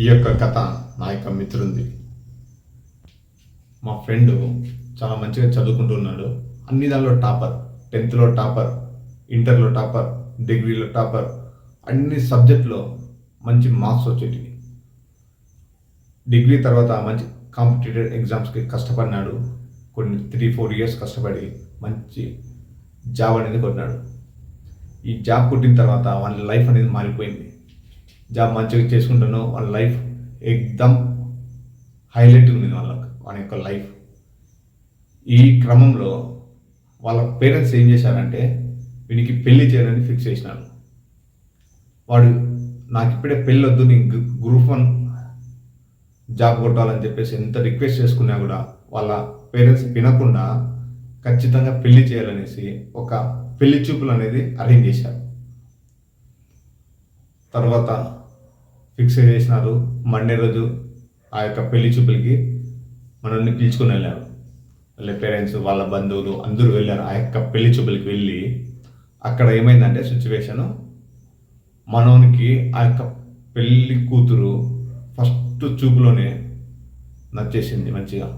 ఈ యొక్క కథ నా యొక్క మిత్రుంది. మా ఫ్రెండ్ చాలా మంచిగా చదువుకుంటున్నాడు. అన్ని దానిలో టాపర్, 10th టాపర్, ఇంటర్లో టాపర్, డిగ్రీలో టాపర్, అన్ని సబ్జెక్టులో మంచి మార్క్స్ వచ్చేటివి. డిగ్రీ తర్వాత మంచి కాంపిటేటివ్ ఎగ్జామ్స్కి కష్టపడినాడు. కొన్ని 3-4 ఇయర్స్ కష్టపడి మంచి జాబ్ అనేది కొట్టినాడు. ఈ జాబ్ కొట్టిన తర్వాత వాళ్ళ లైఫ్ అనేది మారిపోయింది. జాబ్ మంచిగా చేసుకుంటాను, వాళ్ళ లైఫ్ ఎక్దమ్ హైలైట్ ఉంది. వాళ్ళ యొక్క లైఫ్. ఈ క్రమంలో వాళ్ళ పేరెంట్స్ ఏం చేశారంటే వీనికి పెళ్లి చేయాలని ఫిక్స్ చేసినారు. వాడు నాకు ఇప్పుడే పెళ్ళి వద్దు, నేను గ్రూప్ 1 జాబ్ కొట్టాలని చెప్పేసి ఎంత రిక్వెస్ట్ చేసుకున్నా కూడా వాళ్ళ పేరెంట్స్ వినకుండా ఖచ్చితంగా పెళ్లి చేయాలనేసి ఒక పెళ్లి చూపులు అనేది అరేంజ్ చేశారు. తర్వాత ఫిక్స్ చేసినారు. మండే రోజు ఆ యొక్క పెళ్లి చూపులకి మనల్ని పిలుచుకుని వెళ్ళారు. వాళ్ళ పేరెంట్స్, వాళ్ళ బంధువులు అందరూ వెళ్ళారు. ఆ యొక్క పెళ్లి చూపులకి వెళ్ళి అక్కడ ఏమైందంటే సిచ్యువేషను, మనోనికి ఆ యొక్క పెళ్లి కూతురు ఫస్ట్ చూపులోనే నచ్చేసింది. మంచిగా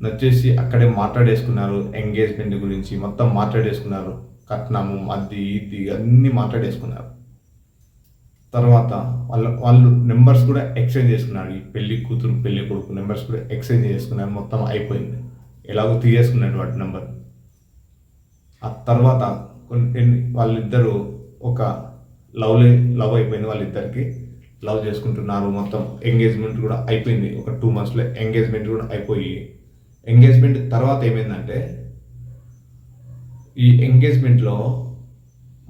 నచ్చేసి అక్కడే మాట్లాడేసుకున్నారు. ఎంగేజ్మెంట్ గురించి మొత్తం మాట్లాడేసుకున్నారు. కట్నము, అది ఇది అన్నీ మాట్లాడేసుకున్నారు. తర్వాత వాళ్ళు నెంబర్స్ కూడా ఎక్స్చేంజ్ చేసుకున్నారు. ఈ పెళ్లి కూతురు పెళ్లి కొడుకు నెంబర్స్ కూడా ఎక్స్చేంజ్ చేసుకున్నారు. మొత్తం అయిపోయింది. ఎలాగో తీసేసుకున్నాడు వాటి నెంబర్. ఆ తర్వాత వాళ్ళిద్దరూ ఒక లవ్ అయిపోయింది. వాళ్ళిద్దరికి లవ్ చేసుకుంటున్నారు. మొత్తం ఎంగేజ్మెంట్ కూడా అయిపోయింది. ఒక 2 monthsలో ఎంగేజ్మెంట్ కూడా అయిపోయి, ఎంగేజ్మెంట్ తర్వాత ఏమైందంటే ఈ ఎంగేజ్మెంట్లో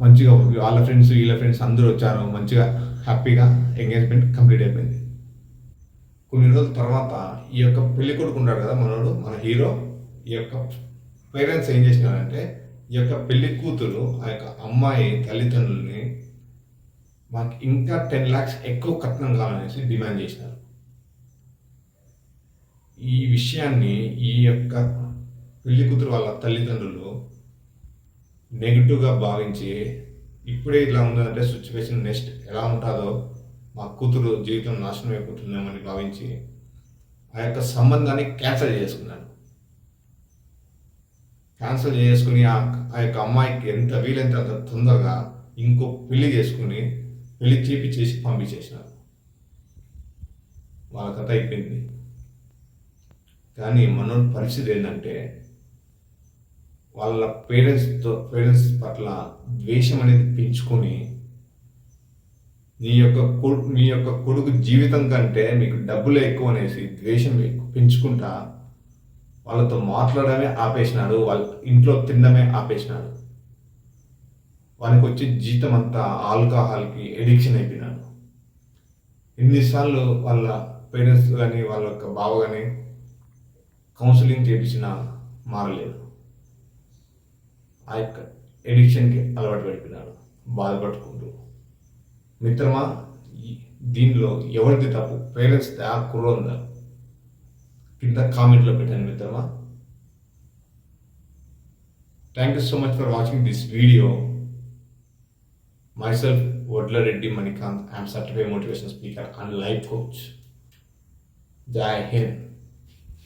మంచిగా వాళ్ళ ఫ్రెండ్స్ వీళ్ళ ఫ్రెండ్స్ అందరూ వచ్చారు. మంచిగా హ్యాపీగా ఎంగేజ్మెంట్ కంప్లీట్ అయిపోయింది. కొన్ని రోజుల తర్వాత ఈ యొక్క పెళ్లి కొడుకు ఉంటాడు కదా మనోడు, మన హీరో, ఈ యొక్క పేరెంట్స్ ఏం చేసినారంటే ఈ యొక్క పెళ్లి కూతురు ఆ యొక్క అమ్మాయి తల్లిదండ్రులని మాకు ఇంకా 10 lakhs ఎక్కువ కట్నం కావాలనేసి డిమాండ్ చేసినారు. ఈ విషయాన్ని ఈ యొక్క పెళ్లి కూతురు వాళ్ళ తల్లిదండ్రులు నెగిటివ్గా భావించి, ఇప్పుడే ఇట్లా ఉందంటే సిచ్యువేషన్ నెక్స్ట్ ఎలా ఉంటుందో, మా కూతురు జీవితం నాశనం అయిపోతుందేమని భావించి ఆ యొక్క సంబంధాన్ని క్యాన్సిల్ చేసుకున్నాను. క్యాన్సిల్ చేసుకుని ఆ యొక్క అమ్మాయికి ఎంత వీలైతే అంత తొందరగా ఇంకో పెళ్లి చేసుకుని పెళ్లి చేసి పంపించేసినారు. వాళ్ళ కథ అయిపోయింది. కానీ మనోడి పరిస్థితి ఏంటంటే వాళ్ళ పేరెంట్స్ పట్ల ద్వేషం అనేది పెంచుకొని, మీ యొక్క కొడుకు జీవితం కంటే మీకు డబ్బులే ఎక్కువ అనేసి ద్వేషం పెంచుకుంటా వాళ్ళతో మాట్లాడమే ఆపేసినాడు. వాళ్ళ ఇంట్లో తినడమే ఆపేసినాడు. వానికి వచ్చి జీతం అంతా ఆల్కహాల్కి ఎడిక్షన్ అయిపోయినాడు. ఎన్నిసార్లు వాళ్ళ పేరెంట్స్ కానీ వాళ్ళ యొక్క బావ కానీ కౌన్సిలింగ్ చేయించినా మారలేదు. ఆ యొక్క ఎడిక్షన్కి అలవాటు పడిపోయినాడు, బాధపడుకుంటూ. మిత్రమా, దీనిలో ఎవరిది తప్పు? పేరెంట్స్ దా, కుర్రోందా? కింద కామెంట్లో పెట్టండి మిత్రమా. Thank you so much for watching this video. Myself, Wadla Reddy Manikant. I am certified motivational speaker and life coach. Jai Hind.